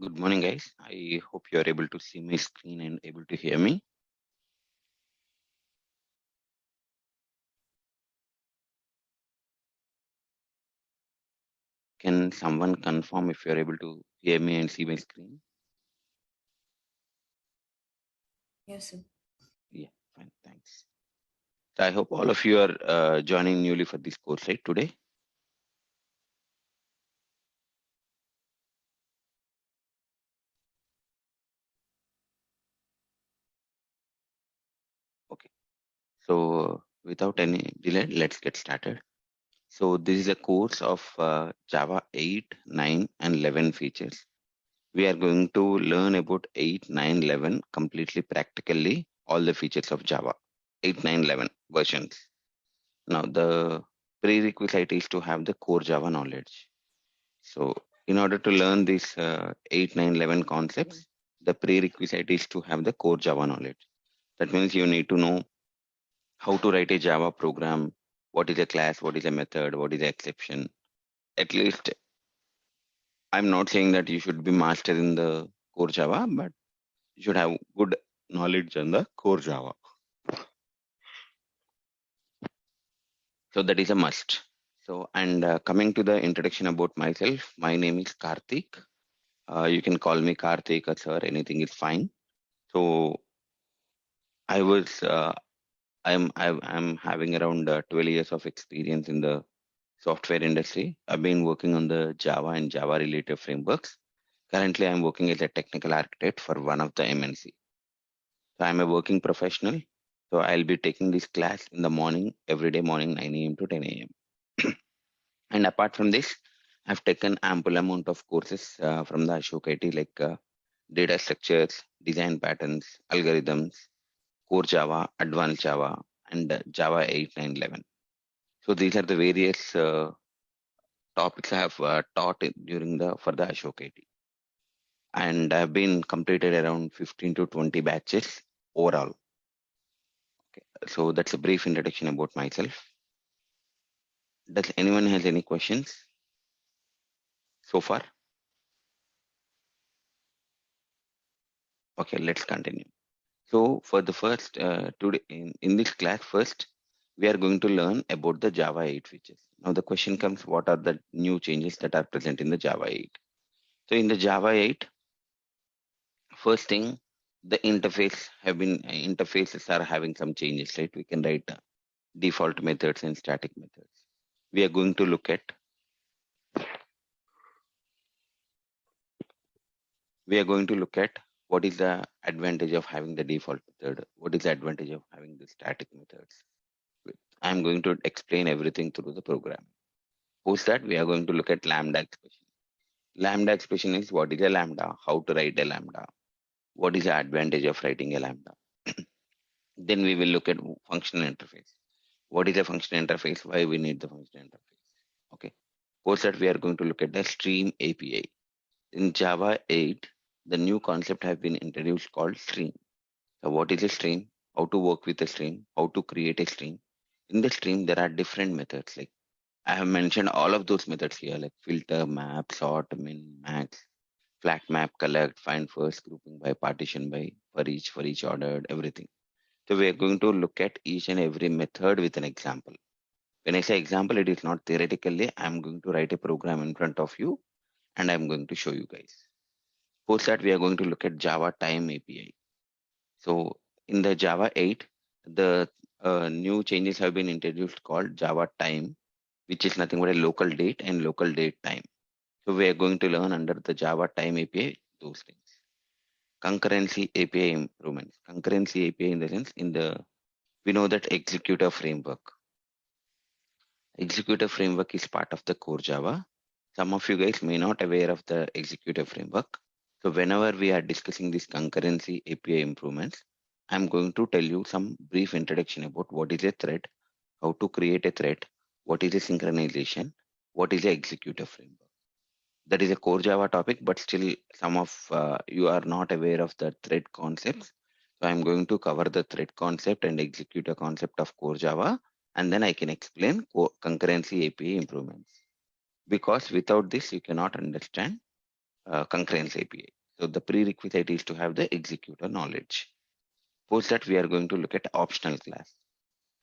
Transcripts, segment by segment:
Good morning, guys. I hope you are able to see my screen and able to hear me. Can someone confirm if you are able to hear me and see my screen? Yes, sir. Yeah, fine, thanks. So I hope all of you are joining newly for this course, right, today? Okay. So without any delay, let's get started. So this is a course of Java 8, 9, and 11 features. We are going to learn about 8, 9, 11 completely practically, all the features of Java 8, 9, 11 versions. Now, the prerequisite is to have the core Java knowledge. So, in order to learn these 8, 9, 11 concepts, the prerequisite is to have the core Java knowledge. That means you need to know how to write a Java program, what is a class, what is a method, what is the exception. At least, I'm not saying that you should be master in the core Java, but you should have good knowledge on the core Java. So, that is a must. So, and coming to the introduction about myself, my name is Karthik. You can call me Karthik or sir, anything is fine. So I was, I'm having around 12 years of experience in the software industry. I've been working on the Java and Java related frameworks. Currently, I'm working as a technical architect for one of the MNC. So I'm a working professional. So I'll be taking this class in the morning, every day morning, 9 a.m. to 10 a.m. And apart from this, I've taken ample amount of courses from the Ashok IT like data structures, design patterns, algorithms, core Java, advanced Java, and Java 8, 9, 11. So these are the various topics I have taught during the for the Ashok IT. And I've been completed around 15 to 20 batches overall. Okay. So that's a brief introduction about myself. Does anyone has any questions so far? Okay, let's continue. So for the first today in this class first, we are going to learn about the Java 8 features. Now the question comes, what are the new changes that are present in the Java 8? So in the Java 8, first thing, the interfaces are having some changes, right? We can write default methods and static methods. We are going to look at we are going to look at what is the advantage of having the default method, what is the advantage of having the static methods. I'm going to explain everything through the program. Post that, we are going to look at lambda expression. Lambda expression is what is a lambda, how to write a lambda, what is the advantage of writing a lambda. Then we will look at functional interface. What is a functional interface? Why we need the functional interface? Okay. Post that, we are going to look at the stream API. In Java 8, the new concept has been introduced called stream. So what is a stream? How to work with a stream? How to create a stream? In the stream, there are different methods. Like I have mentioned all of those methods here, like filter, map, sort, min, max, flat map, collect, find first, grouping by, partition by, for each ordered, everything. So we are going to look at each and every method with an example. When I say example, it is not theoretically. I'm going to write a program in front of you and I'm going to show you guys. Post that, we are going to look at Java time API. So in the Java 8, the new changes have been introduced called Java time, which is nothing but a local date and local date time. So we are going to learn under the Java time API those things. Concurrency API improvements. Concurrency API in the sense we know that executor framework. Executor framework is part of the core Java. Some of you guys may not aware of the executor framework. So whenever we are discussing this concurrency API improvements, I'm going to tell you some brief introduction about what is a thread, how to create a thread, what is a synchronization, what is a executor framework. That is a core Java topic, but still some of you are not aware of the thread concepts. So I'm going to cover the thread concept and executor concept of core Java, and then I can explain concurrency API improvements. Because without this, you cannot understand concurrence API. So the prerequisite is to have the executor knowledge. Post that we are going to look at optional class.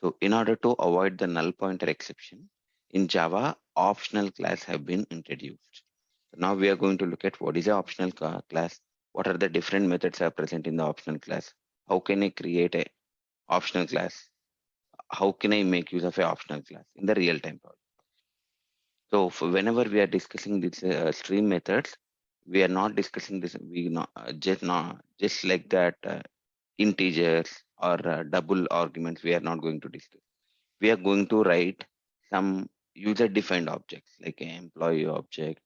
So in order to avoid the null pointer exception, in Java, optional class have been introduced. So now we are going to look at what is the optional class, what are the different methods are present in the optional class, how can I create a optional class, how can I make use of a optional class in the real time project. So whenever we are discussing these stream methods, we are not discussing this, we not just like that integers or double arguments, we are not going to discuss. We are going to write some user defined objects like an employee object,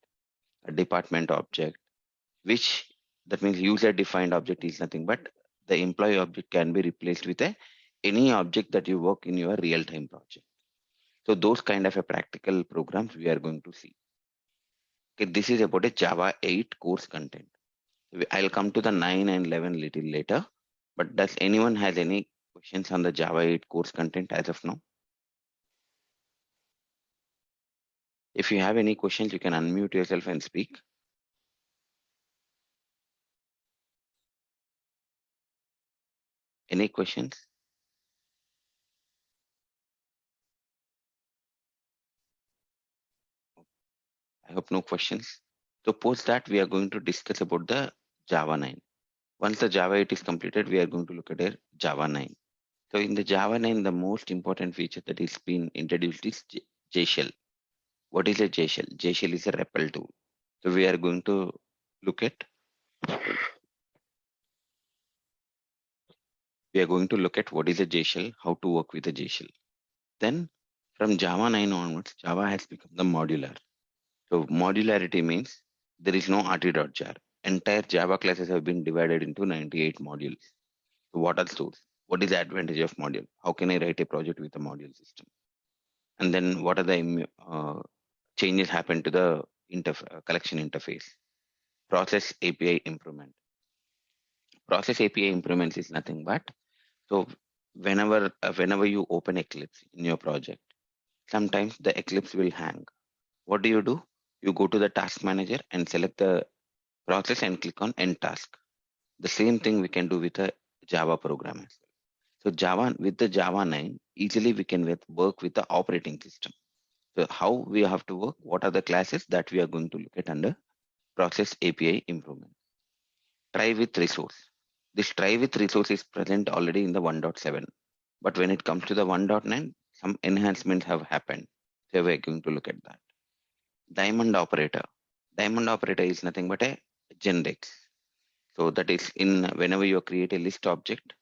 a department object, which that means user defined object is nothing but the employee object can be replaced with any object that you work in your real time project. So those kind of a practical programs we are going to see. Okay, this is about a Java 8 course content. I'll come to the 9 and 11 little later. But does anyone has any questions on the Java 8 course content as of now? If you have any questions, you can unmute yourself and speak. Any questions? I hope no questions. So post that we are going to discuss about the Java 9. Once the Java 8 is completed, we are going to look at a Java 9. So in the Java 9, the most important feature that is been introduced is JShell. What is a JShell? JShell is a REPL tool. So we are going to look at what is a JShell, how to work with a JShell. Then from Java 9 onwards, Java has become the modular. So modularity means there is no rt.jar. Entire Java classes have been divided into 98 modules. So what are those? What is the advantage of module? How can I write a project with a module system? And then what are the changes happen to the collection interface? Process API improvement. Process API improvements is nothing but so whenever you open Eclipse in your project, sometimes the Eclipse will hang. What do? You go to the task manager and select the process and click on end task. The same thing we can do with a Java program as well. So Java with the Java 9, easily we can work with the operating system. So how we have to work? What are the classes that we are going to look at under process API improvement? Try with resource. This try with resource is present already in the 1.7. But when it comes to the 1.9, some enhancements have happened. So we're going to look at that. Diamond operator. Diamond operator is nothing but a generic. So that is in whenever you create a list object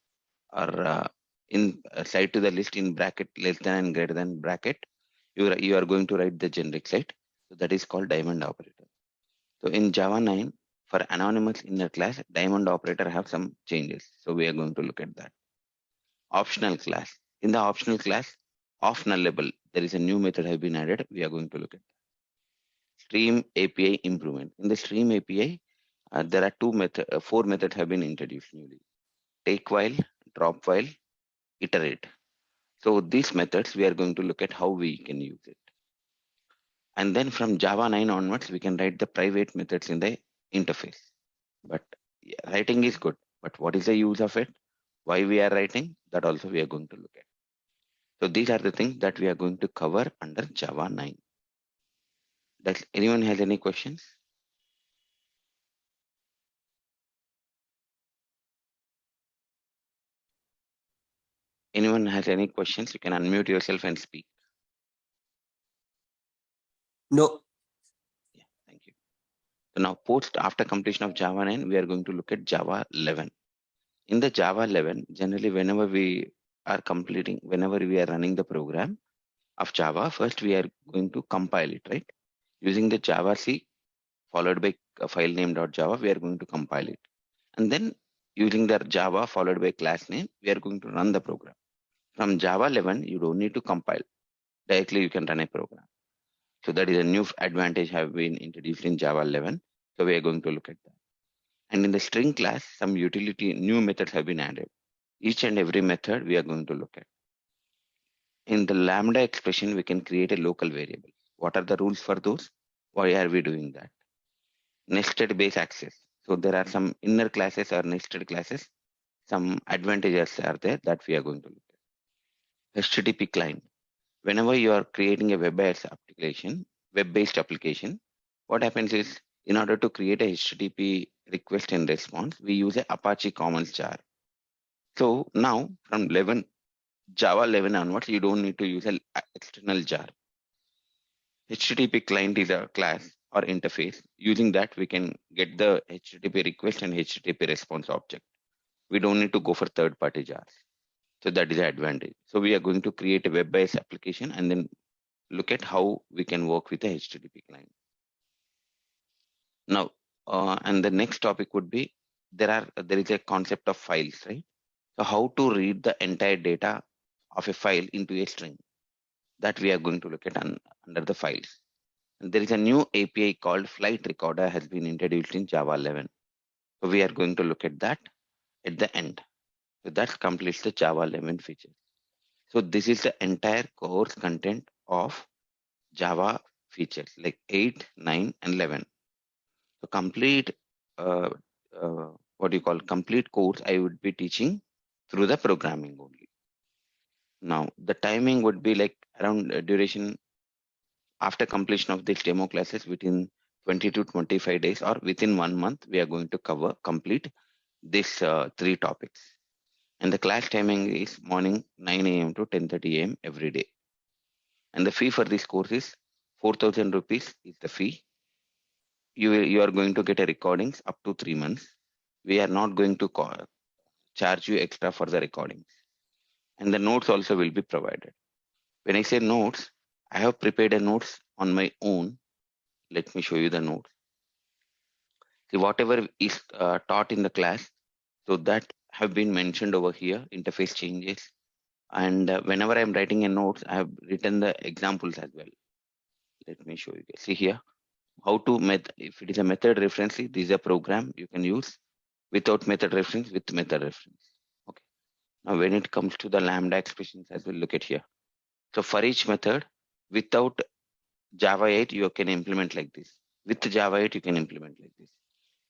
or in side to the list in bracket less than and greater than bracket, you are going to write the generic site. So that is called diamond operator. So in Java 9, for anonymous inner class, diamond operator have some changes. So we are going to look at that. Optional class. In the optional class, off nullable, there is a new method have been added. We are going to look at that. Stream API improvement. In the stream API, there are four methods have been introduced newly. Take while, drop while, iterate. So these methods, we are going to look at how we can use it. And then from Java 9 onwards, we can write the private methods in the interface. But writing is good. But what is the use of it? Why we are writing? That also we are going to look at. So these are the things that we are going to cover under Java 9. Does anyone has any questions? Anyone has any questions? You can unmute yourself and speak. No. Yeah, thank you. So now after completion of Java 9, we are going to look at Java 11. In the Java 11, generally whenever we are running the program of Java, first we are going to compile it, right? Using the Java C followed by a file name.java, we are going to compile it. And then using the Java followed by class name, we are going to run the program. From Java 11, you don't need to compile. Directly you can run a program. So that is a new advantage have been introduced in Java 11. So we are going to look at that. And in the string class, some utility new methods have been added. Each and every method we are going to look at. In the Lambda expression, we can create a local variable. What are the rules for those? Why are we doing that? nested base access. So there are some inner classes or nested classes. Some advantages are there that we are going to look at. HTTP client. Whenever you are creating a web-based application, what happens is in order to create a HTTP request and response, we use a Apache Commons jar. So now from Java 11 onwards, you don't need to use an external jar. HTTP client is a class or interface. Using that, we can get the HTTP request and HTTP response object. We don't need to go for third-party jars. So that is the advantage. So we are going to create a web-based application and then look at how we can work with a HTTP client. Now, and the next topic would be there is a concept of files, right? So how to read the entire data of a file into a string that we are going to look at under the files. And there is a new API called Flight Recorder has been introduced in Java 11. So we are going to look at that at the end. So that completes the Java 11 feature. So this is the entire course content of Java features like 8, 9, and 11. So complete, uh, what do you call complete course I would be teaching through the programming only. Now the timing would be like around duration after completion of these demo classes within 20 to 25 days or within 1 month, we are going to complete these 3 topics. And the class timing is morning 9 a.m. to 10:30 a.m. every day. And the fee for this course is 4,000 rupees is the fee. You are going to get a recordings up to 3 months. We are not going to charge you extra for the recordings. And the notes also will be provided. When I say notes, I have prepared a notes on my own. Let me show you the notes. See, whatever is taught in the class, so that have been mentioned over here, interface changes. And whenever I'm writing a notes, I have written the examples as well. Let me show you. See here, how to if it is a method reference, this is a program you can use without method reference, with method reference. Okay. Now, when it comes to the Lambda expressions as well, look at here. So for each method, without Java 8, you can implement like this. With Java 8, you can implement like this.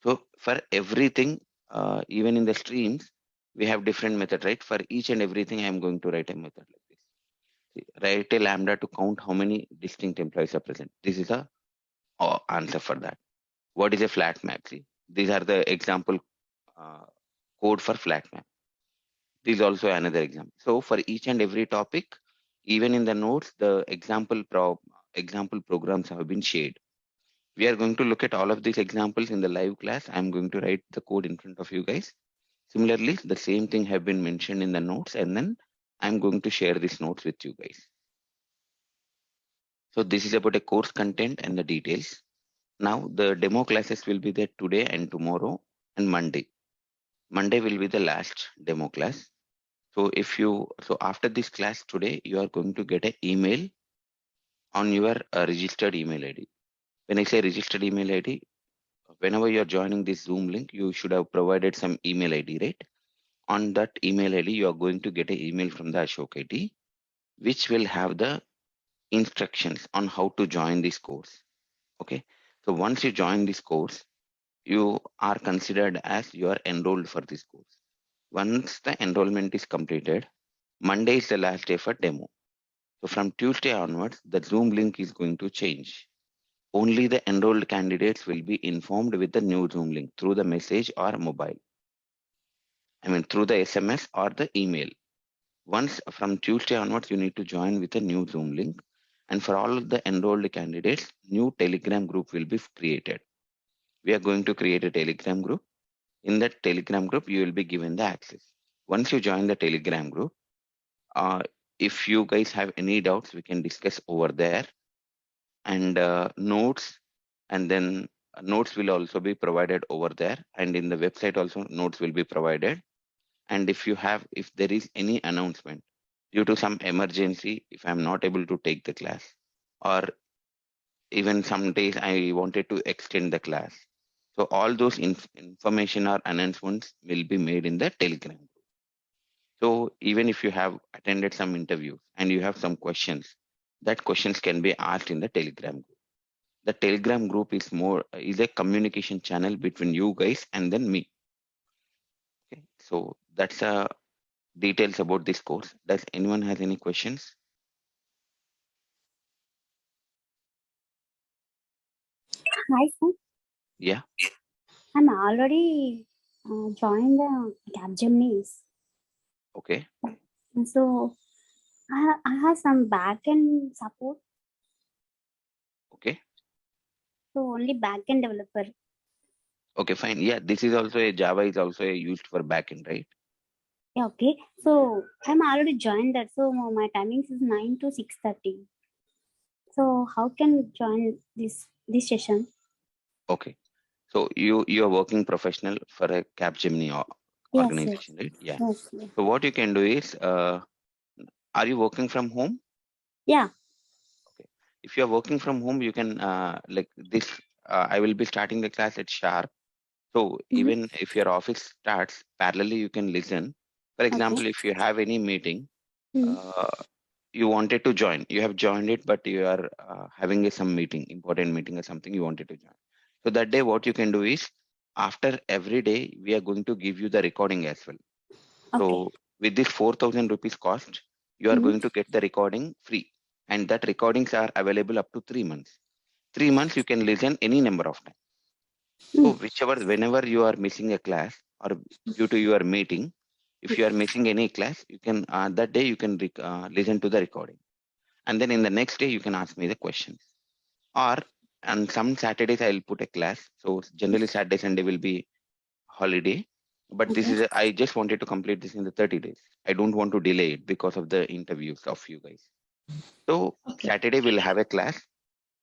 So for everything, even in the streams, we have different method, right? For each and everything, I'm going to write a method like this. See, write a lambda to count how many distinct employees are present. This is a answer for that. What is a flat map? See, these are the example code for flat map. This is also another example. So for each and every topic, even in the notes, the example programs have been shared. We are going to look at all of these examples in the live class. I'm going to write the code in front of you guys. Similarly, the same thing have been mentioned in the notes, and then I'm going to share these notes with you guys. So this is about a course content and the details. Now the demo classes will be there today and tomorrow and Monday. Monday will be the last demo class. So after this class today, you are going to get an email on your registered email ID. When I say registered email ID, whenever you are joining this Zoom link, you should have provided some email ID, right? On that email ID, you are going to get an email from the Ashok IT, which will have the instructions on how to join this course. Okay. So once you join this course, you are considered as you are enrolled for this course. Once the enrollment is completed, Monday is the last day for demo. So from Tuesday onwards, the Zoom link is going to change. Only the enrolled candidates will be informed with the new Zoom link through the message or mobile. I mean, through the SMS or the email. Once from Tuesday onwards, you need to join with a new Zoom link. And for all of the enrolled candidates, new Telegram group will be created. We are going to create a Telegram group. In that Telegram group, you will be given the access. Once you join the Telegram group, if you guys have any doubts, we can discuss over there. And notes, and then notes will also be provided over there. And in the website also, notes will be provided. And if there is any announcement due to some emergency, if I'm not able to take the class, or even some days I wanted to extend the class. So all those information or announcements will be made in the Telegram group. So even if you have attended some interviews and you have some questions, that questions can be asked in the Telegram group. The Telegram group is a communication channel between you guys and then me. Okay, so that's details about this course. Does anyone has any questions? Hi, sir. Yeah. I'm already joined the Capgemini's. Okay. So I have some backend support. Okay. So only backend developer. Okay, fine. Yeah, this is also a Java is also used for backend, right? Yeah, okay. So I'm already joined that. So my timings is 9 to 6:30. So how can join this session? Okay. So you are working professional for a Capgemini Yes, yes, organization, right? Yeah. yes, yes. So what you can do is, are you working from home? Yeah. Okay. If you are working from home, you can like this. I will be starting the class at sharp. So Mhm. even if your office starts parallelly, you can listen. For example, Okay. if you have any meeting, Mhm. uh, you wanted to join, you have joined it, but you are having some meeting, important meeting or something you wanted to join. So that day, what you can do is, after every day, we are going to give you the recording as well. Okay. So with this 4,000 rupees cost, you are Mhm. going to get the recording free. And that recordings are available up to 3 months. 3 months, you can listen any number of times. So Mhm. whenever you are missing a class or due to your meeting, if you are missing any class, you can, that day you can listen to the recording. And then in the next day, you can ask me the questions. Or on some Saturdays, I'll put a class. So generally Saturday, Sunday will be holiday. But this Okay. is, I just wanted to complete this in the 30 days. I don't want to delay it because of the interviews of you guys. So Okay. Saturday we'll have a class.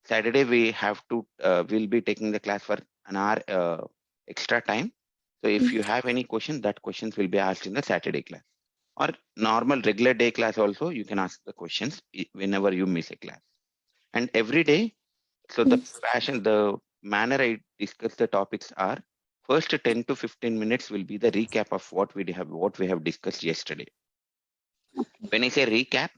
Saturday we have to, we'll be taking the class for an hour extra time. So if you have any question, that questions will be asked in the Saturday class. Or normal regular day class also, you can ask the questions whenever you miss a class. And every day, so the the manner I discuss the topics are, first 10 to 15 minutes will be the recap of what we have discussed yesterday. When I say recap,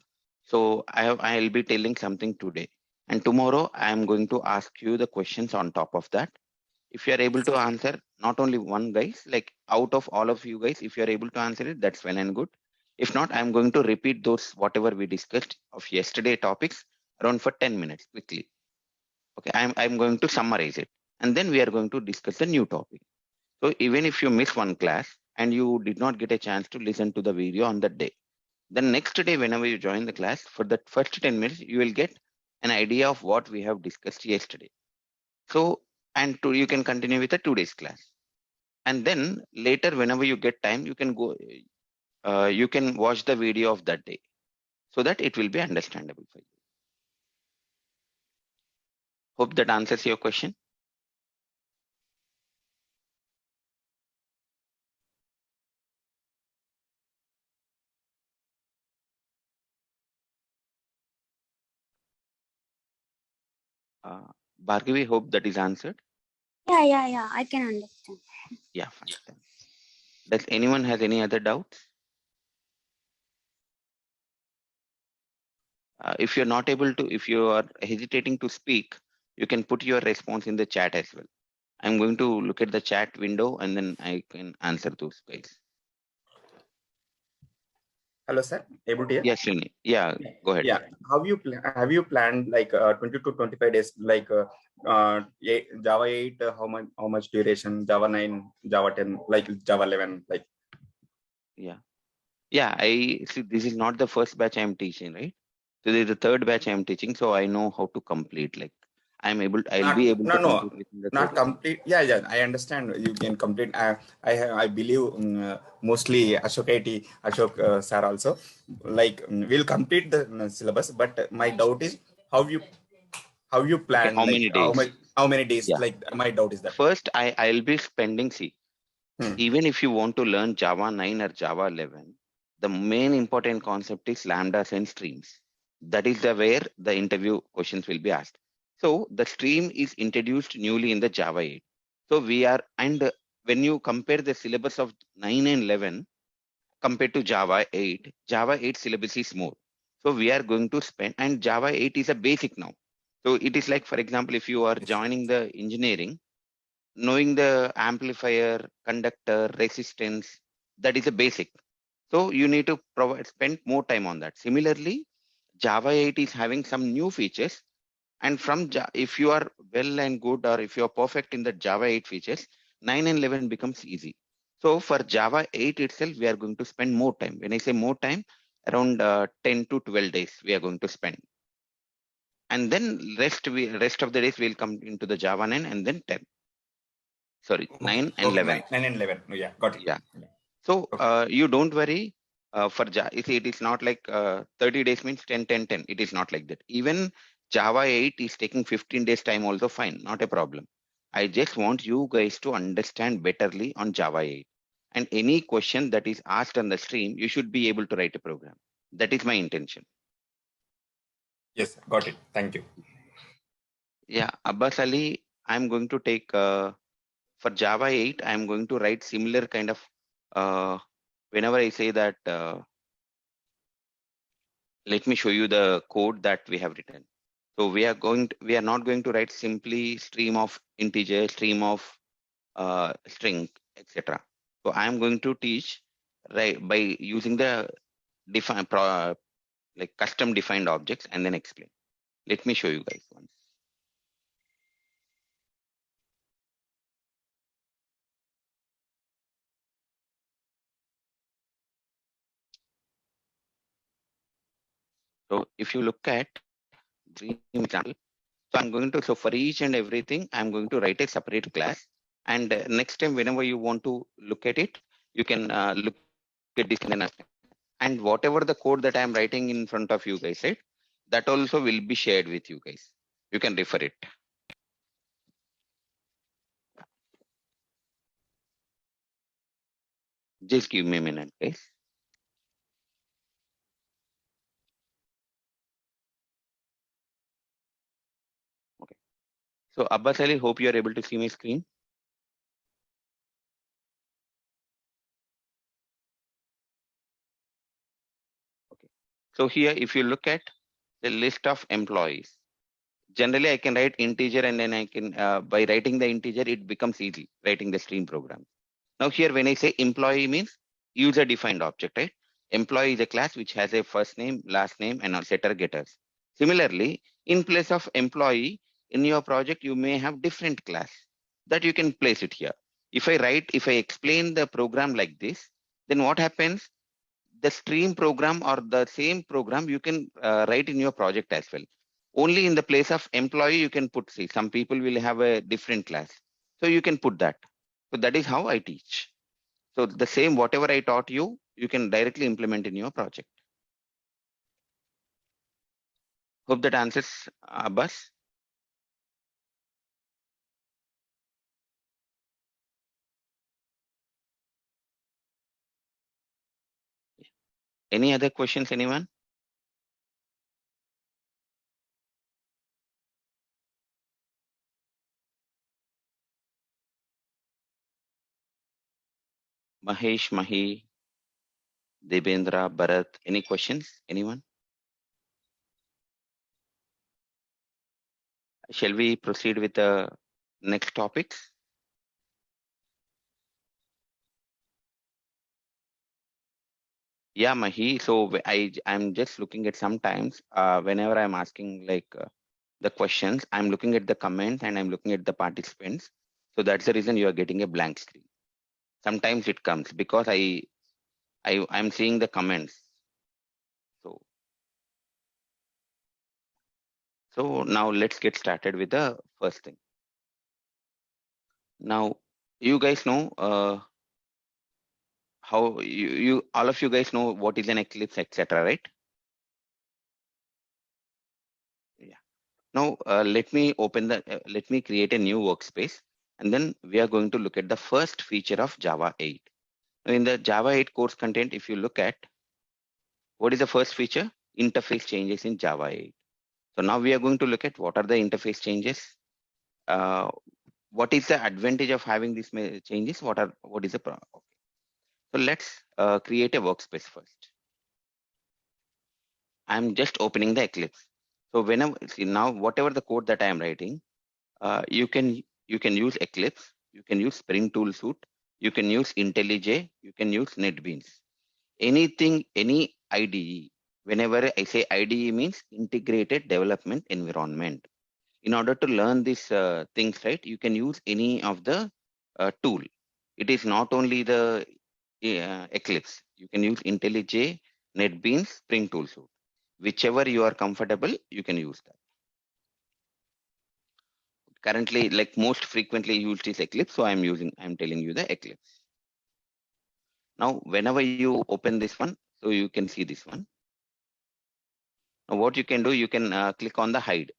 so I'll be telling something today. And tomorrow I am going to ask you the questions on top of that. If you are able to answer, not only one guys, like out of all of you guys, if you are able to answer it, that's well and good. If not, I'm going to repeat those whatever we discussed of yesterday topics around for 10 minutes quickly. Okay, I'm going to summarize it. And then we are going to discuss the new topic. So even if you miss one class and you did not get a chance to listen to the video on that day, the next day, whenever you join the class, for that first 10 minutes, you will get an idea of what we have discussed yesterday. So, and you can continue with the 2 days class. And then later, whenever you get time, you can go, you can watch the video of that day so that it will be understandable for you. Hope that answers your question. Bhargavi, hope that is answered. Yeah. I can understand. Yeah, fine. Then. Does anyone has any other doubts? If you're not able to, if you are hesitating to speak, you can put your response in the chat as well. I'm going to look at the chat window and then I can answer those guys. Hello, sir. Able to hear? Yes, Srini. Yeah, go ahead. Yeah. Have you planned like 20 to 25 days, like Java 8, how much duration, Java 9, Java 10, like Java 11, like. Yeah. Yeah, I see this is not the first batch I'm teaching, right? So this is the third batch I'm teaching, so I know how to complete. Like I'll be able to complete within the Not 30 days. complete. Yeah. I understand you can complete. I believe mostly Ashok sir also, like will complete the syllabus. But my doubt is how you Okay, plan, how like many days? how many days, Yeah. like my doubt is that. First, I'll be spending, see, Hmm. even if you want to learn Java 9 or Java 11, the main important concept is lambdas and streams. That is the where the interview questions will be asked. So the stream is introduced newly in the Java 8. So we are, and when you compare the syllabus of 9 and 11 compared to Java 8, Java 8 syllabus is more. So we are going to spend, and Java 8 is a basic now. So it is like, for example, if you are Yes. joining the engineering, knowing the amplifier, conductor, resistance, that is a basic. So you need to spend more time on that. Similarly, Java 8 is having some new features, and from if you are well and good, or if you are perfect in the Java 8 features, 9 and 11 becomes easy. So for Java 8 itself, we are going to spend more time. When I say more time, around 10 to 12 days we are going to spend. And then rest of the days we'll come into the Java 9 and then 10. Sorry, 9 and 11. 9 and 11. Yeah, got it. Yeah. So you don't worry for Java. It is not like 30 days means 10, 10, 10. It is not like that. Even Java 8 is taking 15 days time also fine, not a problem. I just want you guys to understand betterly on Java 8. And any question that is asked on the stream, you should be able to write a program. That is my intention. Yes, got it. Thank you. Yeah, Abbas Ali, I'm going to take for Java 8, I'm going to write similar kind of whenever I say that let me show you the code that we have written. So we are not going to write simply stream of integer, stream of string, etc. So I am going to teach right by using the like custom defined objects and then explain. Let me show you guys once. So if you look at dream example, so I'm going to, so for each and everything, I'm going to write a separate class. And next time, whenever you want to look at it, you can look at this and whatever the code that I'm writing in front of you guys, right? That also will be shared with you guys. You can refer it. Just give me a minute, guys. Okay. So Abbas Ali, hope you are able to see my screen. Okay. So here, if you look at the list of employees, generally I can write integer and then I can, by writing the integer, it becomes easy writing the stream program. Now here, when I say employee means user defined object, right? Employee is a class which has a first name, last name, and setter getters. Similarly, in place of employee in your project, you may have different class that you can place it here. If I explain the program like this, then what happens? The stream program or the same program you can write in your project as well. Only in the place of employee, you can put, see, some people will have a different class. So you can put that. So that is how I teach. So the same, whatever I taught you, you can directly implement in your project. Hope that answers, Abbas. Any other questions, anyone? Mahesh, Mahi, Debendra, Bharat, any questions? Anyone? Shall we proceed with the next topics? Yeah, Mahi. So I'm just looking at sometimes whenever I'm asking like the questions, I'm looking at the comments and I'm looking at the participants. So that's the reason you are getting a blank screen. Sometimes it comes because I'm seeing the comments. So now let's get started with the first thing. Now you guys know how you all of you guys know what is an Eclipse, etc., right? Yeah. Now let me let me create a new workspace, and then we are going to look at the first feature of Java 8. Now in the Java 8 course content, if you look at what is the first feature, interface changes in Java 8. So now we are going to look at what are the interface changes. What is the advantage of having these changes? What is the problem? So let's create a workspace first. I'm just opening the Eclipse. So whenever, see now, whatever the code that I am writing, you can use Eclipse, you can use Spring Tool Suite, you can use IntelliJ, you can use NetBeans. Anything, any IDE. Whenever I say IDE means Integrated Development Environment. In order to learn these things, right, you can use any of the tool. It is not only the Eclipse. You can use IntelliJ, NetBeans, Spring Tool Suite. Whichever you are comfortable, you can use that. Currently, like most frequently used is Eclipse, so I'm telling you the Eclipse. Now, whenever you open this one, so you can see this one. Now, what you can do, you can click on the hide.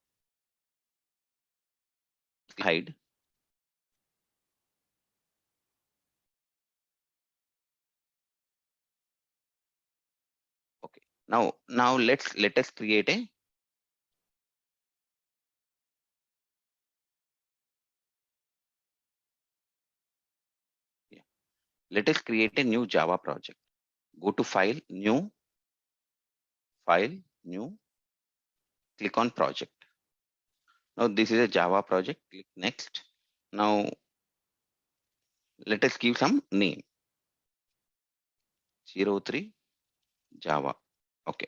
Hide. Okay. Now let us create a let us create a new Java project. Go to File, New, click on Project. Now this is a Java project. Click Next. Now let us give some name. 03 Java. Okay.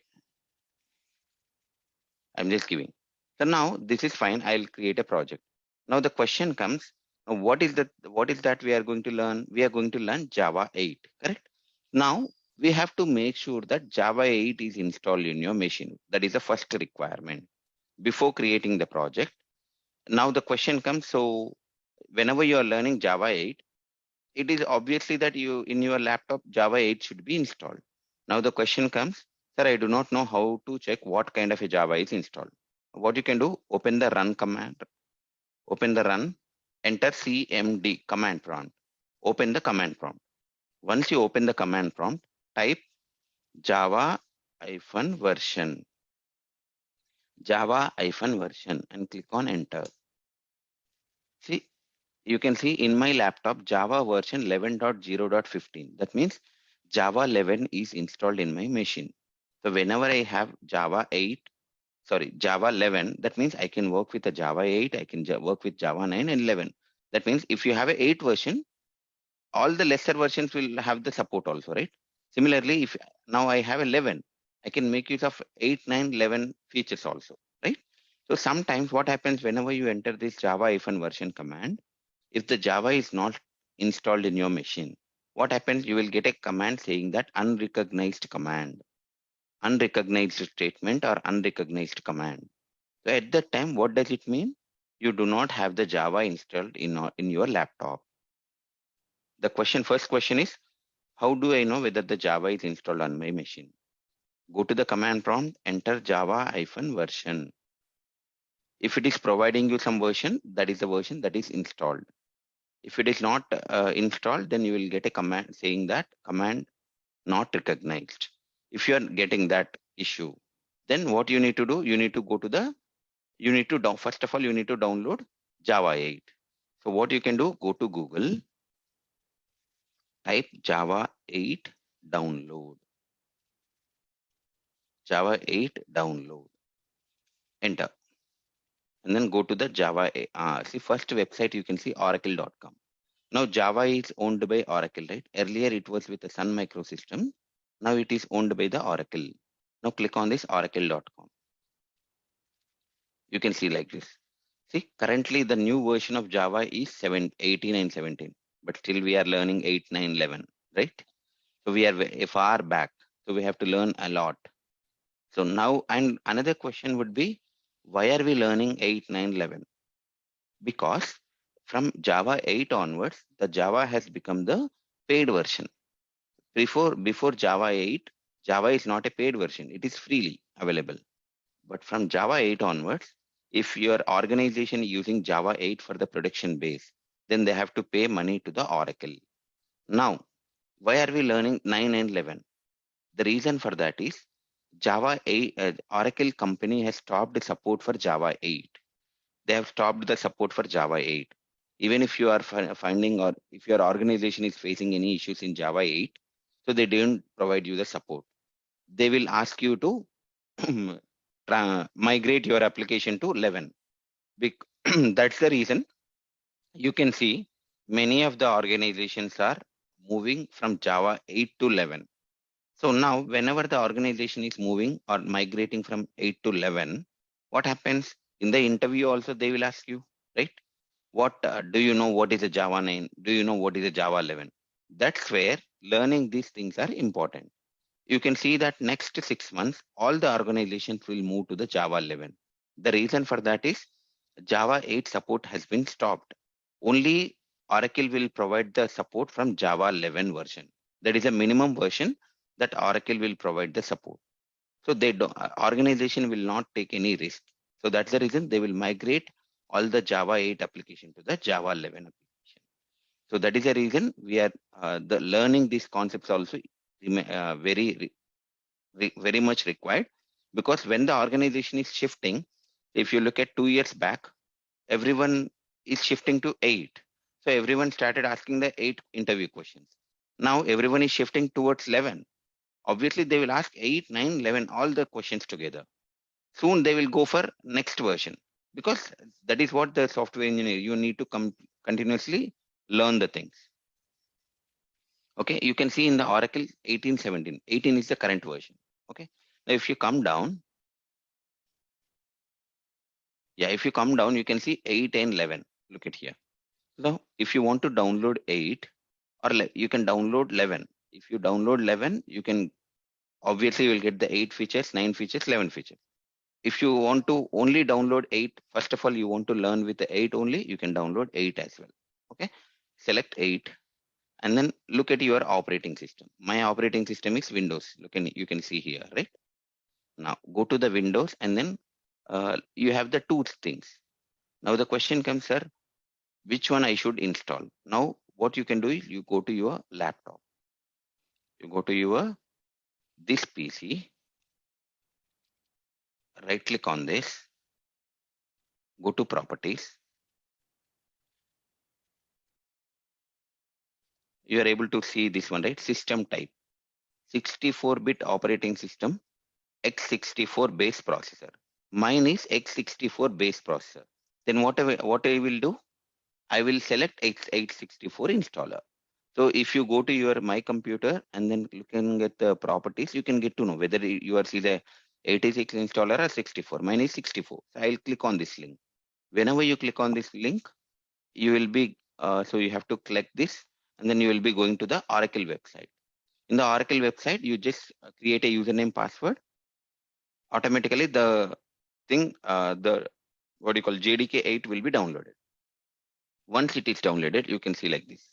I'm just giving. So now this is fine. I'll create a project. Now the question comes, what is that we are going to learn? We are going to learn Java 8, correct? Now we have to make sure that Java 8 is installed in your machine. That is the first requirement before creating the project. Now the question comes, so whenever you are learning Java 8, it is obviously that you in your laptop Java 8 should be installed. Now the question comes, sir, I do not know how to check what kind of a Java is installed. What you can do, open the run command, enter CMD command prompt, open the command prompt. Once you open the command prompt, type Java-version and click on enter. See, you can see in my laptop Java version 11.0.15. That means Java 11 is installed in my machine. So whenever I have Java 11, that means I can work with a Java 8, I can work with Java 9 and 11. That means if you have a 8 version, all the lesser versions will have the support also, right? Similarly, if now I have 11, I can make use of 8, 9, 11 features also, right? So sometimes what happens whenever you enter this Java-version command, if the Java is not installed in your machine, what happens? You will get a command saying that unrecognized command, unrecognized statement or unrecognized command. So at that time, what does it mean? You do not have the Java installed in your laptop. The first question is, how do I know whether the Java is installed on my machine? Go to the command prompt, enter Java-version. If it is providing you some version, that is the version that is installed. If it is not installed, then you will get a command saying that command not recognized. If you are getting that issue, then what you need to do, first of all, you need to download Java 8. So what you can do, go to Google, type Java 8 download. Java 8 download. Enter. And then go to the Java. See, first website you can see oracle.com. Now Java is owned by Oracle, right? Earlier it was with the Sun Microsystem. Now it is owned by the Oracle. Now click on this oracle.com. You can see like this. See, currently the new version of Java is 18 and 17, but still we are learning 8, 9, 11, right? So we are far back. So we have to learn a lot. So now, and another question would be, why are we learning 8, 9, 11? Because from Java 8 onwards, the Java has become the paid version. Before Java 8, Java is not a paid version. It is freely available. But from Java 8 onwards, if your organization is using Java 8 for the production base, then they have to pay money to the Oracle. Now, why are we learning 9 and 11? The reason for that is Java 8, Oracle company has stopped support for Java 8. They have stopped the support for Java 8. Even if you are finding or if your organization is facing any issues in Java 8, so they don't provide you the support. They will ask you to migrate your application to 11. That's the reason you can see many of the organizations are moving from Java 8 to 11. So now whenever the organization is moving or migrating from 8 to 11, what happens in the interview also they will ask you, right? What do you know what is a Java 9? Do you know what is a Java 11? That's where learning these things are important. You can see that next 6 months, all the organizations will move to the Java 11. The reason for that is Java 8 support has been stopped. Only Oracle will provide the support from Java 11 version. That is a minimum version that Oracle will provide the support. So they don't, organization will not take any risk. So that's the reason they will migrate all the Java 8 application to the Java 11 application. So that is the reason we are the learning these concepts also very much required, because when the organization is shifting, if you look at 2 years back, everyone is shifting to 8. So everyone started asking the 8 interview questions. Now everyone is shifting towards 11. Obviously they will ask 8, 9, 11, all the questions together. Soon they will go for next version, because that is what the software engineer, you need to continuously learn the things. Okay, you can see in the Oracle 18, 17, 18 is the current version. Okay, now if you come down, if you come down, you can see 8 and 11. Look at here. Now, if you want to download 8, or you can download 11. If you download 11, you can obviously you will get the 8 features, 9 features, 11 features. If you want to only download 8, first of all, you want to learn with the 8 only, you can download 8 as well. Okay, select 8 and then look at your operating system. My operating system is Windows. You can see here, right? Now go to the Windows and then you have the two things. Now the question comes, sir, which one I should install? Now what you can do is you go to your laptop. You go to this PC, right click on this, go to properties. You are able to see this one, right? System type, 64-bit operating system, x64 base processor. Mine is x64 base processor. Then what I will do, I will select x864 installer. So if you go to your My Computer and then looking at the properties, you can get to know whether you are see the 86 installer or 64. Mine is 64. So I'll click on this link. Whenever you click on this link, you will be, so you have to click this and then you will be going to the Oracle website. In the Oracle website, you just create a username password. Automatically the thing, what you call JDK 8 will be downloaded. Once it is downloaded, you can see like this.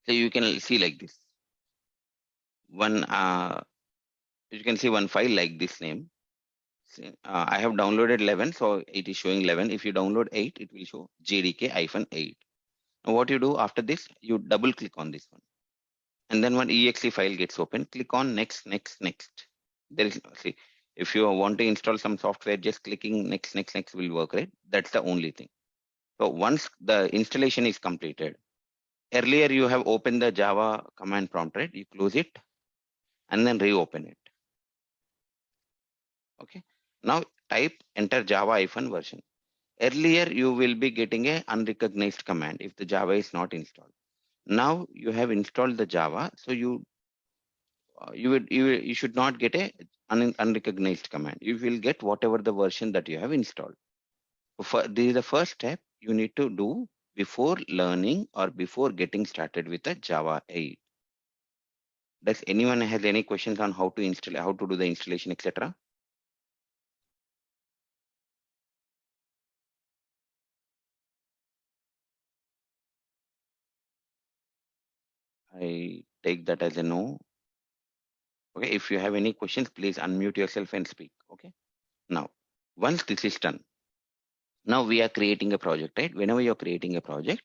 So you can see like this. You can see one file like this name. I have downloaded 11, so it is showing 11. If you download 8, it will show JDK-8. Now what you do after this, you double click on this one. And then one exe file gets open, click on next. There is, see, if you want to install some software, just clicking next will work, right? That's the only thing. So once the installation is completed, earlier you have opened the Java command prompt, right? You close it and then reopen it. Okay. Now type enter Java version. Earlier you will be getting a unrecognized command if the Java is not installed. Now you have installed the Java, so you should not get a unrecognized command. You will get whatever the version that you have installed. This is the first step you need to do before learning or before getting started with the Java 8. Does anyone has any questions on how to install, how to do the installation, etc.? I take that as a no. Okay, if you have any questions, please unmute yourself and speak. Okay. Now, once this is done, now we are creating a project, right? Whenever you're creating a project,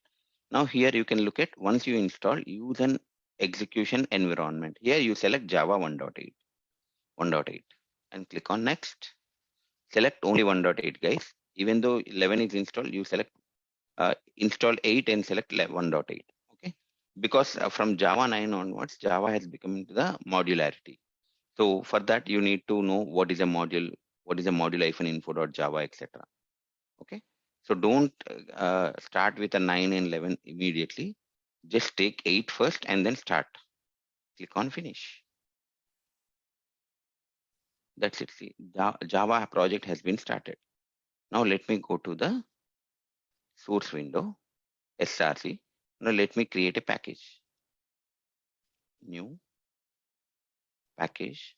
now here you can look at once you install, use an execution environment. Here you select Java 1.8 and click on next. Select only 1.8, guys. Even though 11 is installed, you select install 8 and select 1.8. Okay. because from Java 9 onwards, Java has become into the modularity. So for that, you need to know what is a module, what is a module-info.java, etc. Okay. So don't start with a 9 and 11 immediately. Just take 8 first and then start. Click on finish. That's it. See, Java project has been started. Now let me go to the source window, SRC. Now let me create a package. New package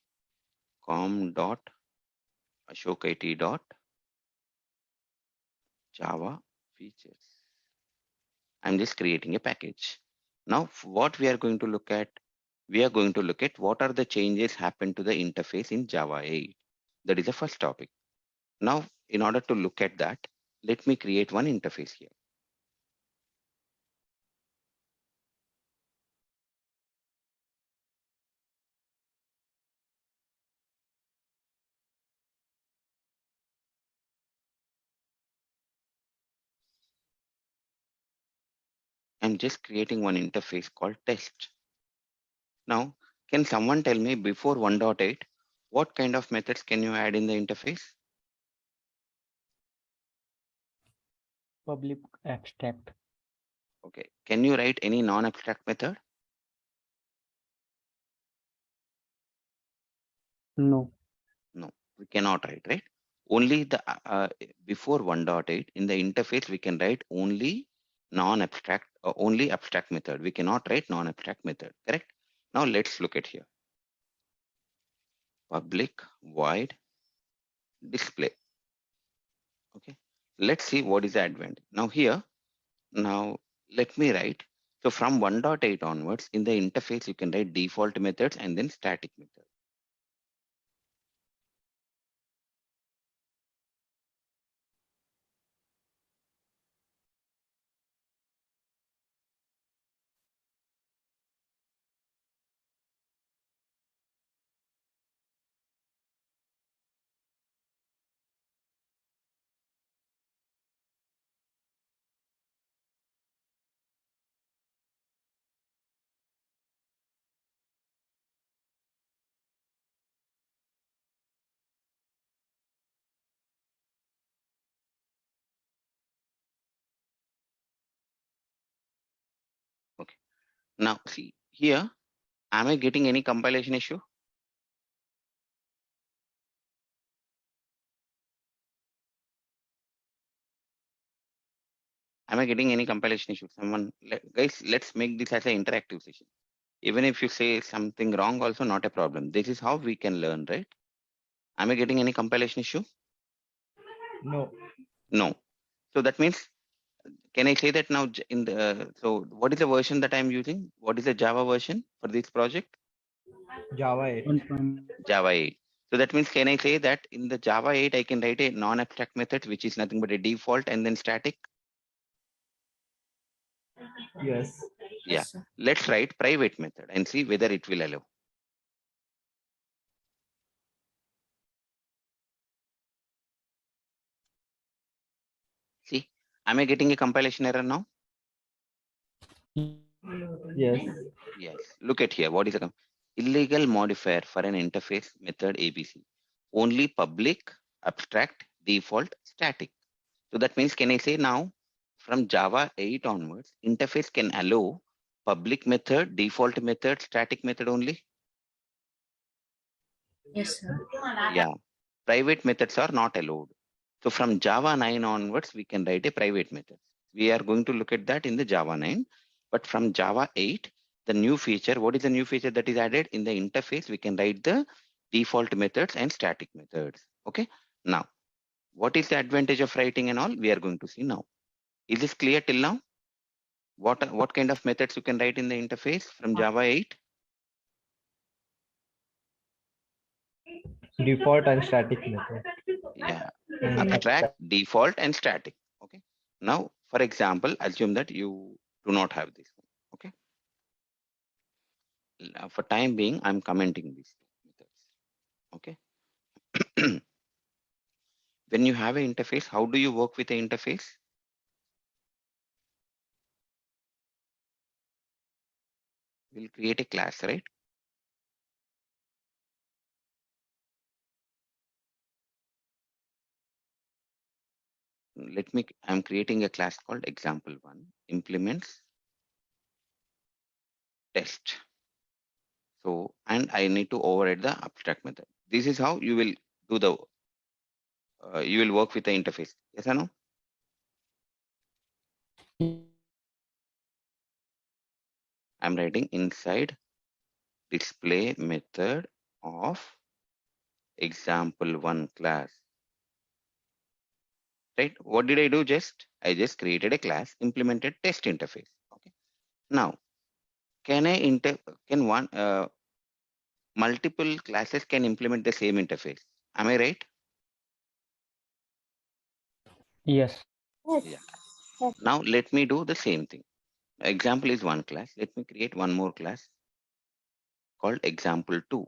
com.ashokit.java features. I'm just creating a package. Now what we are going to look at, we are going to look at what are the changes happen to the interface in Java 8. That is the first topic. Now, in order to look at that, let me create one interface here. I'm just creating one interface called test. Now, can someone tell me before 1.8, what kind of methods can you add in the interface? Public abstract. Okay. Can you write any non-abstract method? No. No, we cannot write, right? Only the before 1.8 in the interface, we can write only non-abstract or only abstract method. We cannot write non-abstract method, correct? Now let's look at here. Public void display. Okay. Let's see what is the advantage. Now here, now let me write. So from 1.8 onwards, in the interface, you can write default methods and then static method. Okay. Now see here, am I getting any compilation issue? Am I getting any compilation issue? Someone, guys, let's make this as an interactive session. Even if you say something wrong, also not a problem. This is how we can learn, right? Am I getting any compilation issue? No. No. So that means, can I say that now in the, so what is the version that I'm using? What is the Java version for this project? Java 8. Java 8. So that means, can I say that in the Java 8, I can write a non-abstract method, which is nothing but a default and then static? Yes. Yeah. Yes, sir. Let's write private method and see whether it will allow. See, am I getting a compilation error now? Yes. Yes. Look at here. What is the illegal modifier for an interface method ABC? Only public, abstract, default, static. So that means, can I say now from Java 8 onwards, interface can allow public method, default method, static method only? Yes, sir. Yeah. Private methods are not allowed. So from Java 9 onwards, we can write a private method. We are going to look at that in the Java 9. But from Java 8, the new feature, what is the new feature that is added? In the interface, we can write the default methods and static methods. Okay. Now, what is the advantage of writing and all? We are going to see now. Is this clear till now? What kind of methods you can write in the interface from Java 8? Default and static method. Yeah. Mm. Abstract, default, and static. Okay. Now, for example, assume that you do not have this one. Okay. For time being, I'm commenting these methods. Okay. When you have an interface, how do you work with the interface? we'll create a class, right? I'm creating a class called example1 implements test. So, and I need to override the abstract method. This is how you will do the, you will work with the interface. Yes or no? I'm writing inside display method of example1 class. Right? What did I do? I just created a class, implemented test interface. Okay. Now, can multiple classes can implement the same interface? Am I right? Yes. Yes. Yeah. Yes. Now let me do the same thing. Example is one class. Let me create one more class called example2.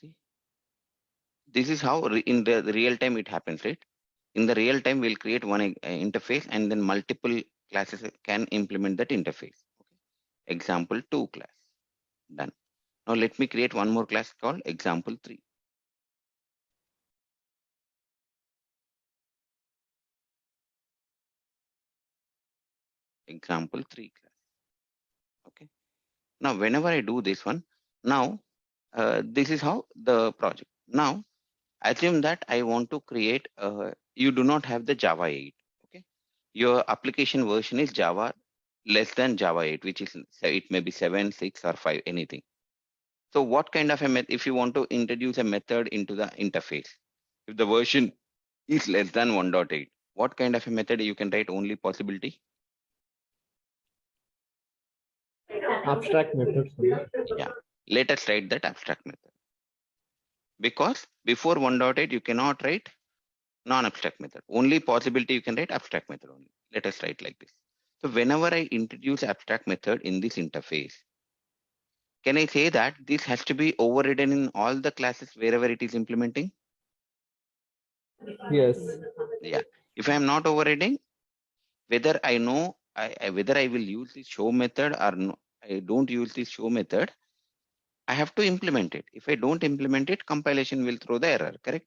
See, this is how in the real time it happens, right? In the real time, we'll create one interface and then multiple classes can implement that interface. Okay. Example2 class. Done. Now let me create one more class called example3. Example3 class. Okay. Now whenever I do this one, now this is how the project. Now assume that I want to create, you do not have the Java 8. Okay. Your application version is Java less than Java 8, which is, it may be 7, 6 or 5, anything. So what kind of a method, if you want to introduce a method into the interface, if the version is less than 1.8, what kind of a method you can write? Only possibility? Abstract methods. Yeah. Let us write that abstract method. Because before 1.8, you cannot write non-abstract method. Only possibility you can write abstract method only. Let us write like this. So whenever I introduce abstract method in this interface, can I say that this has to be overridden in all the classes wherever it is implementing? Yes. Yeah. If I am not overriding, whether I know whether I will use this show method or no, I don't use this show method, I have to implement it. If I don't implement it, compilation will throw the error, correct?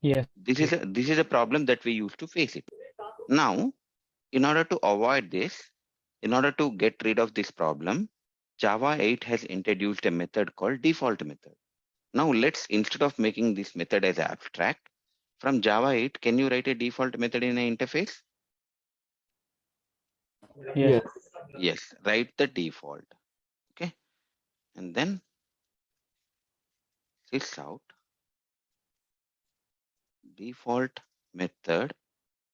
Yes. This is a problem that we used to face it. Now, in order to avoid this, in order to get rid of this problem, Java 8 has introduced a method called default method. Now let's, instead of making this method as abstract, from Java 8, can you write a default method in an interface? Yes. Yes, write the default. Okay. And then sys out default method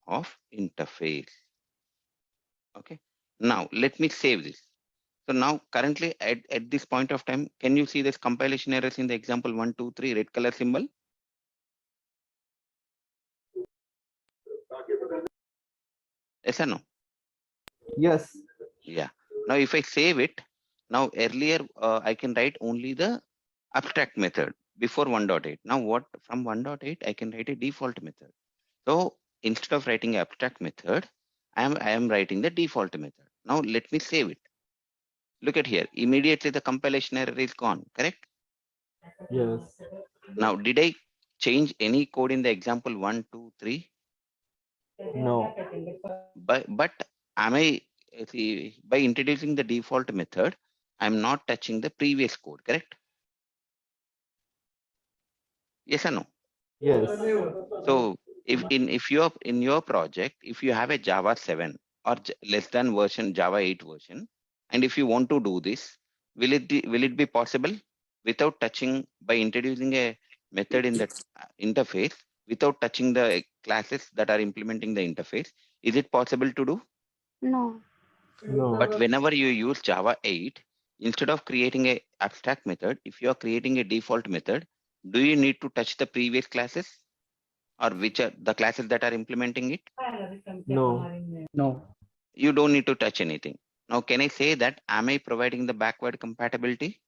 of interface. Okay. Now let me save this. So now currently at this point of time, can you see this compilation errors in the example 1, 2, 3 red color symbol? Yes or no? Yes. Yeah. Now if I save it, now earlier I can write only the abstract method before 1.8. Now what from 1.8 I can write a default method. So instead of writing abstract method, I am writing the default method. Now let me save it. Look at here. Immediately the compilation error is gone, correct? Yes. Now did I change any code in the example 1, 2, 3? No. But am I see, by introducing the default method, I'm not touching the previous code, correct? Yes or no? Yes. So if you're in your project, if you have a Java 7 or less than version Java 8 version, and if you want to do this, will it be possible without touching, by introducing a method in the interface without touching the classes that are implementing the interface? Is it possible to do? No. No. But whenever you use Java 8, instead of creating a abstract method, if you are creating a default method, do you need to touch the previous classes, or which are the classes that are implementing it? No. No. You don't need to touch anything. Now, can I say that, am I providing the backward compatibility?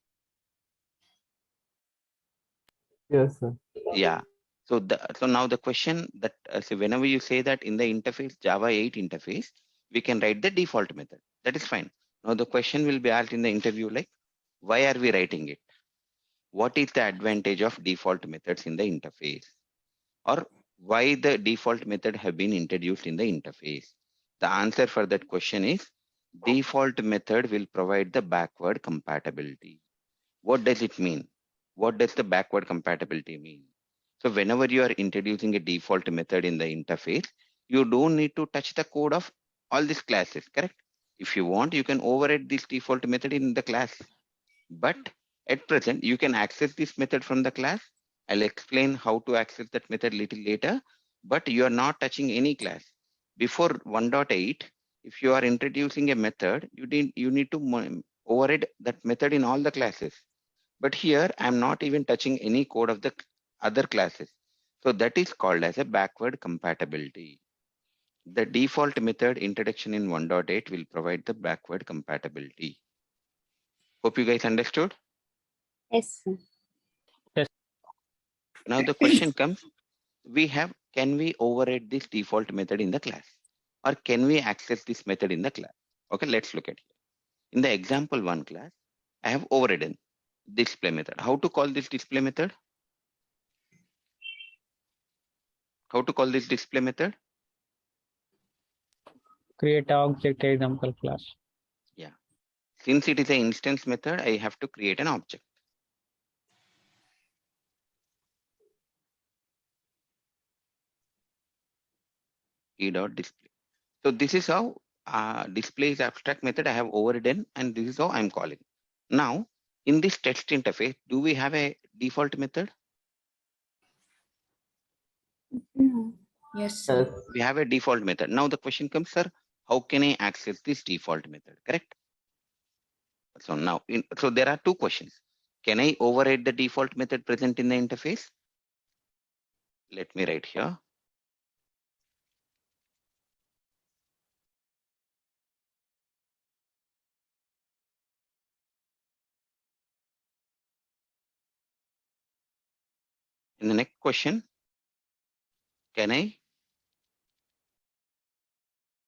Yes, sir. Yeah. So now the question that, so whenever you say that in the interface, Java 8 interface, we can write the default method. That is fine. Now the question will be asked in the interview like, why are we writing it? What is the advantage of default methods in the interface? Or why the default method have been introduced in the interface? The answer for that question is default method will provide the backward compatibility. What does it mean? What does the backward compatibility mean? So whenever you are introducing a default method in the interface, you don't need to touch the code of all these classes, correct? If you want, you can override this default method in the class. But at present, you can access this method from the class. I'll explain how to access that method little later, but you are not touching any class. Before 1.8, if you are introducing a method, you need to override that method in all the classes. But here, I'm not even touching any code of the other classes. So that is called as a backward compatibility. The default method introduction in 1.8 will provide the backward compatibility. Hope you guys understood. Yes, sir. Now the question comes, can we override this default method in the class? Or can we access this method in the class? Okay, let's look at here. In the example 1 class, I have overridden display method. How to call this display method? How to call this display method? Create object example class. Yeah. Since it is an instance method, I have to create an object. E.display. So this is how display is abstract method I have overridden, and this is how I'm calling. Now, in this text interface, do we have a default method? No. Yes, sir. Yes. We have a default method. Now the question comes, sir, how can I access this default method? Correct? So now, so there are two questions. Can I override the default method present in the interface? Let me write here. In the next question,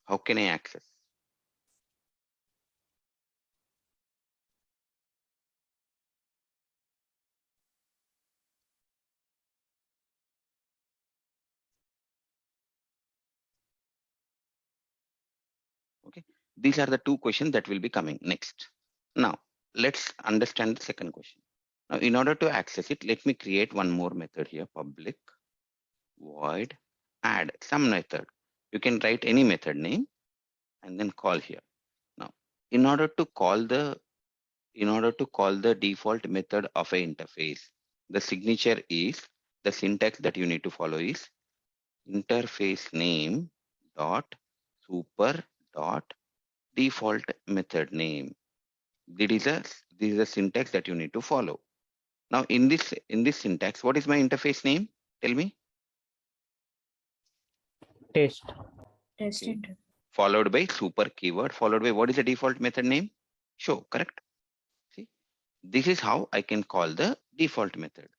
how can I access? Okay, these are the two questions that will be coming next. Now, let's understand the second question. Now, in order to access it, let me create one more method here, public void add some method. You can write any method name and then call here. Now, in order to call the default method of an interface, the signature is, the syntax that you need to follow is interface name dot super dot default method name. This is a syntax that you need to follow. Now in this syntax, what is my interface name? Tell me. Test. Test Okay. enter. Followed by super keyword, followed by what is the default method name? Show, correct? See, this is how I can call the default method.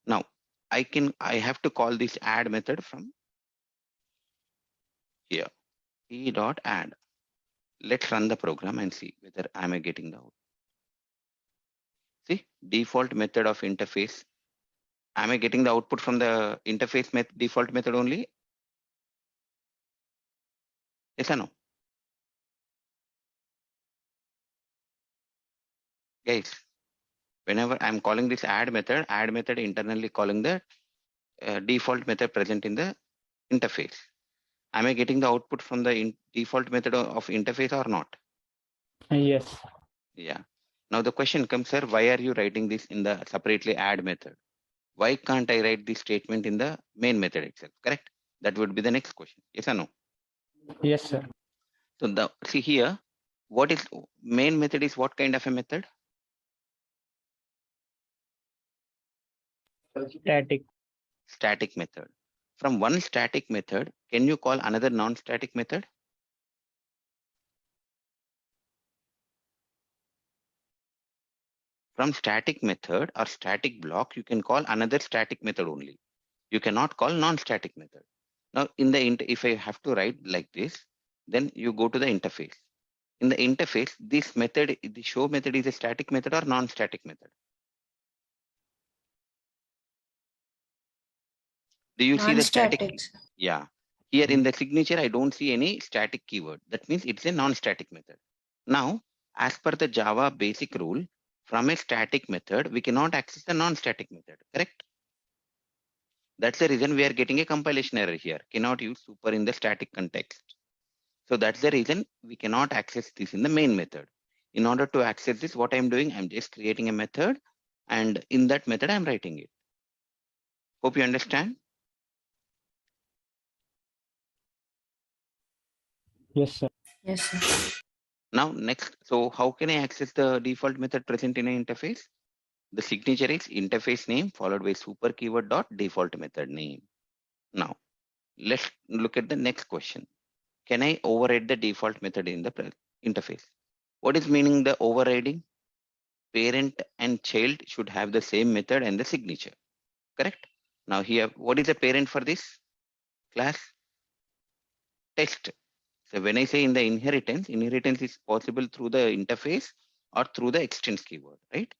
Now I have to call this add method from here. E.add. Let's run the program and see whether am I getting the out. See, default method of interface. Am I getting the output from the interface default method only? Yes or no? Guys, whenever I'm calling this add method internally calling the default method present in the interface. Am I getting the output from the default method of interface or not? Yes. Yeah. Now the question comes, sir, why are you writing this in the separately add method? Why can't I write this statement in the main method itself? Correct? That would be the next question. Yes or no? Yes, sir. So see here, what is main method is what kind of a method? Static. Static method. From one static method, can you call another non-static method? From static method or static block, you can call another static method only. You cannot call non-static method. Now, if I have to write like this, then you go to the interface. In the interface, this method, the show method, is a static method or non-static method? Do you see the static? Non-static. Yeah. Here in the signature, I don't see any static keyword. That means it's a non-static method. Now, as per the Java basic rule, from a static method, we cannot access the non-static method, correct? That's the reason we are getting a compilation error here. Cannot use super in the static context. So that's the reason we cannot access this in the main method. In order to access this, what I'm doing, I'm just creating a method, and in that method, I'm writing it. Hope you understand. Yes, sir. Yes, sir. Now, next, so how can I access the default method present in an interface? The signature is interface name followed by super keyword dot default method name. Now, let's look at the next question. Can I override the default method in the interface? What is meaning the overriding? Parent and child should have the same method and the signature, correct? Now here, what is the parent for this class? Test. So when I say in the inheritance is possible through the interface or through the extends keyword, right?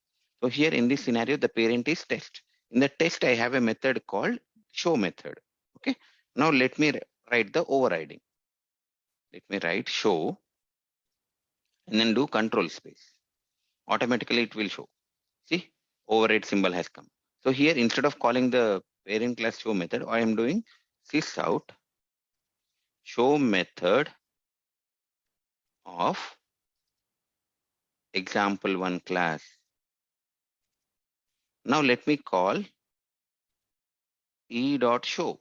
So here in this scenario, the parent is test. In the test, I have a method called show method. Okay. Now let me write the overriding. Let me write show and then do control space. Automatically it will show. See, override symbol has come. So here, instead of calling the parent class show method, I am doing sys out show method of example1 class. Now let me call e.show.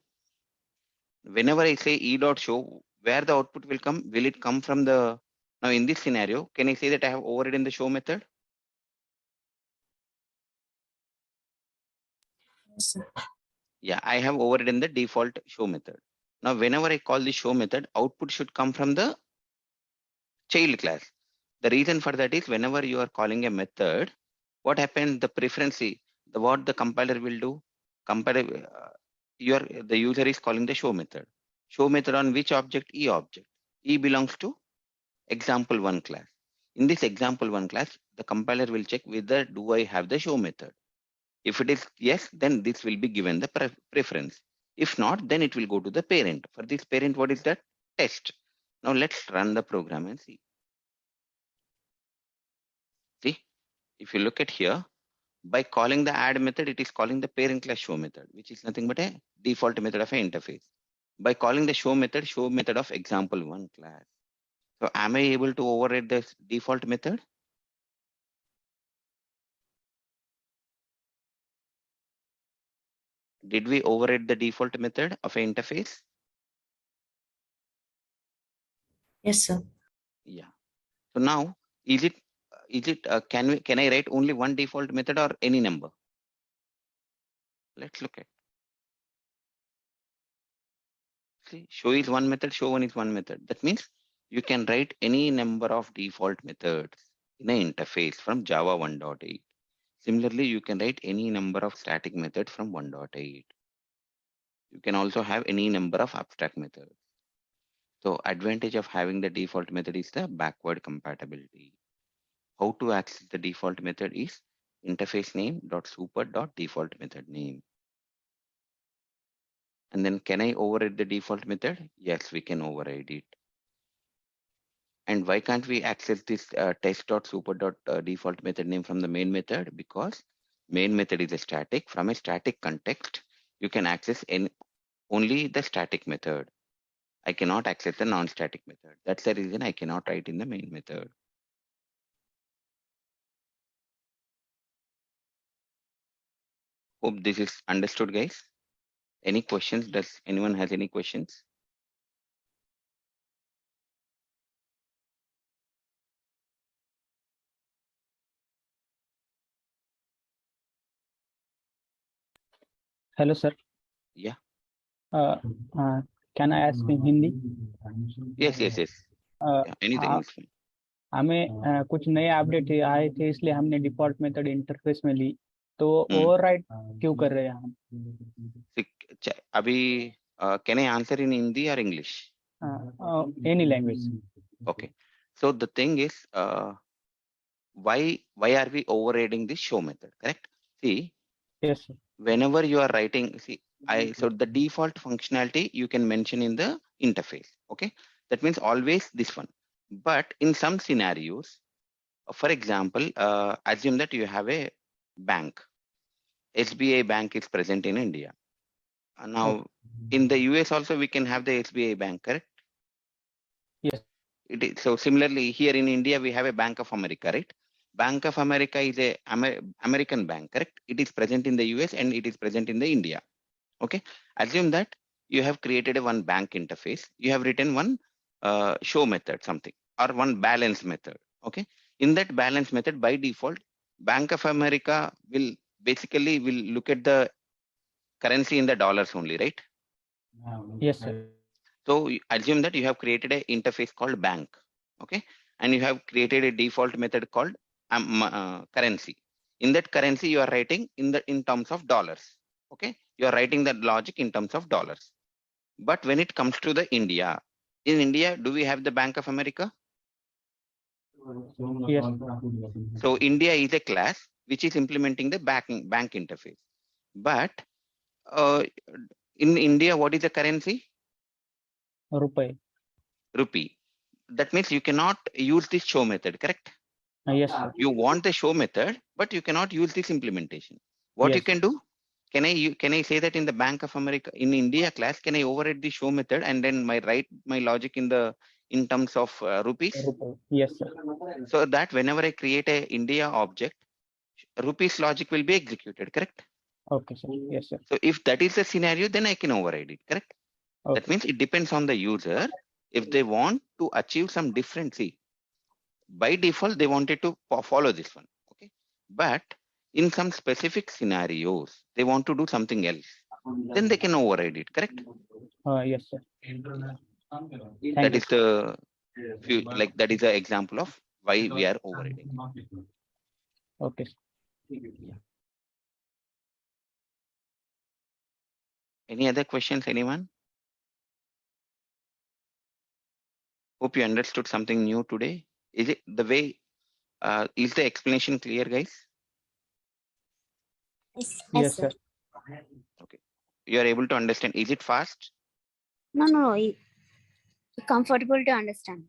Whenever I say e.show, where the output will come, will it come from the, now in this scenario, can I say that I have overridden the show method? Yes, sir. Yeah, I have overridden the default show method. Now, whenever I call the show method, output should come from the child class. The reason for that is whenever you are calling a method, what happens, the preference, what the compiler will do, the user is calling the show method. Show method on which object? E object. E belongs to example1 class. In this example1 class, the compiler will check whether do I have the show method. If it is yes, then this will be given the preference. If not, then it will go to the parent. For this parent, what is that? Test. Now let's run the program and see. See, if you look at here, by calling the add method, it is calling the parent class show method, which is nothing but a default method of an interface. By calling the show method of example1 class. So am I able to override this default method? Did we override the default method of an interface? Yes, sir. Yeah. So now, can I write only one default method or any number? Let's look at. See, show is one method, show one is one method. That means you can write any number of default methods in an interface from Java 1.8. Similarly, you can write any number of static methods from 1.8. You can also have any number of abstract methods. So advantage of having the default method is the backward compatibility. How to access the default method is interface name dot super dot default method name. And then can I override the default method? Yes, we can override it. And why can't we access this test.super.default method name from the main method? Because main method is a static. From a static context, you can access only the static method. I cannot access the non-static method. That's the reason I cannot write in the main method. Hope this is understood, guys. Any questions? Does anyone has any questions? Hello, sir. Yeah. Can I ask in Hindi? Yes. Yeah, anything is fine. हमें कुछ नए update आए थे इसलिए हमने default method interface में ली तो override क्यों कर रहे हैं हम? अभी can I answer in Hindi or English? Any language. Okay. So the thing is, why are we overriding this show method? Correct. See, Yes, sir. whenever you are writing, so the default functionality you can mention in the interface. Okay, that means always this one. But in some scenarios, for example, assume that you have a bank. SBI Bank is present in India. Now, in the US also we can have the SBI Bank, correct? Yes. It is, so similarly, here in India we have a Bank of America, right? Bank of America is a American bank, correct? It is present in the US and it is present in the India. Okay, assume that you have created a one bank interface. You have written one show method, something, or one balance method. Okay, in that balance method, by default, Bank of America will basically will look at the currency in the dollars only, right? Yes, sir. So assume that you have created an interface called bank, okay, and you have created a default method called currency. In that currency, you are writing in terms of dollars. Okay, you are writing that logic in terms of dollars. But when it comes to the India, in India, do we have the Bank of America? Yes. So India is a class which is implementing the bank interface. But in India, what is the currency? Rupee. Rupee. That means you cannot use this show method, correct? Yes, sir. You want the show method, but you cannot use this implementation. What you Yes. can do? Can I say that in the Bank of America in India class, can I override the show method and then write my logic in terms of rupees? Rupee. Yes, sir. So that whenever I create a India object, rupees logic will be executed, correct? Okay, sir. Yes, sir. So if that is the scenario, then I can override it, correct? Okay. That means it depends on the user. If they want to achieve some different, see, by default, they wanted to follow this one, okay? But in some specific scenarios, they want to do something else. Then they can override it, correct? Yes, sir. That Thank is the that is an example of why we are overriding. Okay. Any other questions, anyone? Hope you understood something new today. Is it the way? Is the explanation clear, guys? Yes, Yes, sir. sir. Okay. You are able to understand. Is it fast? No. Comfortable to understand.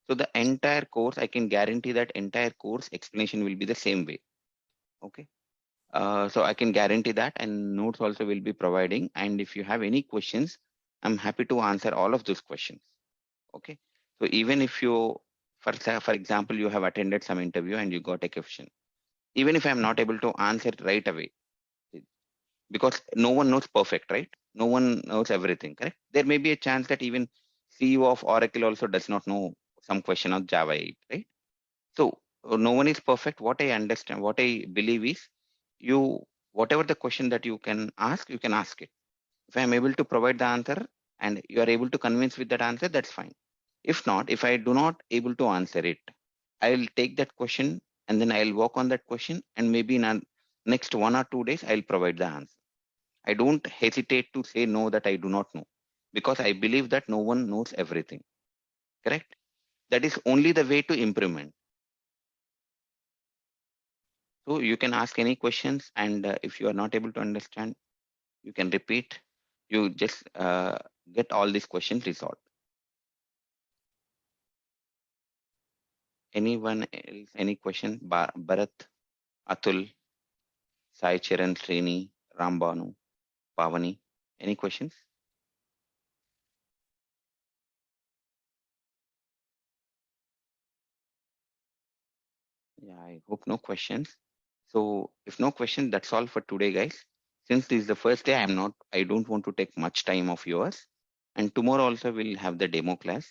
So the entire course, I can guarantee that entire course explanation will be the same way. Okay. So I can guarantee that, and notes also will be providing. And if you have any questions, I'm happy to answer all of those questions. Okay. So even if you, for example, you have attended some interview and you got a question, even if I'm not able to answer it right away, because no one knows perfect, right? No one knows everything, correct? There may be a chance that even CEO of Oracle also does not know some question of Java 8, right? So no one is perfect. What I understand, what I believe is whatever the question that you can ask it. If I'm able to provide the answer and you are able to convince with that answer, that's fine. If not, if I do not able to answer it, I'll take that question and then I'll work on that question, and maybe in next 1 or 2 days, I'll provide the answer. I don't hesitate to say no that I do not know, because I believe that no one knows everything. Correct? That is only the way to improvement. So you can ask any questions, and if you are not able to understand, you can repeat. You just get all these questions resolved. Anyone else? Any question? Bharat, Atul, Sai Charan, Srini, Rambanu, Pavani. Any questions? Yeah, I hope no questions. So if no question, that's all for today, guys. Since this is the first day, I don't want to take much time of yours. And tomorrow also we'll have the demo class.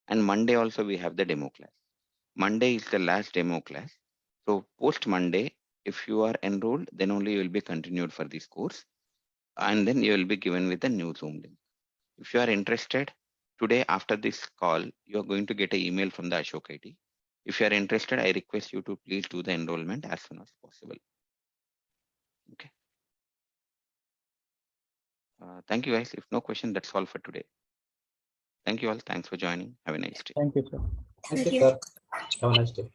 And Monday also we have the demo class. Monday is the last demo class. So post Monday, if you are enrolled, then only you will be continued for this course. And then you will be given with the new Zoom link. If you are interested, today after this call, you are going to get an email from the Ashok IT. If you are interested, I request you to please do the enrollment as soon as possible. Okay. Thank you, guys. If no question, that's all for today. Thank you all. Thanks for joining. Have a nice day. Thank you, sir. Thank you. sir. Have a nice day.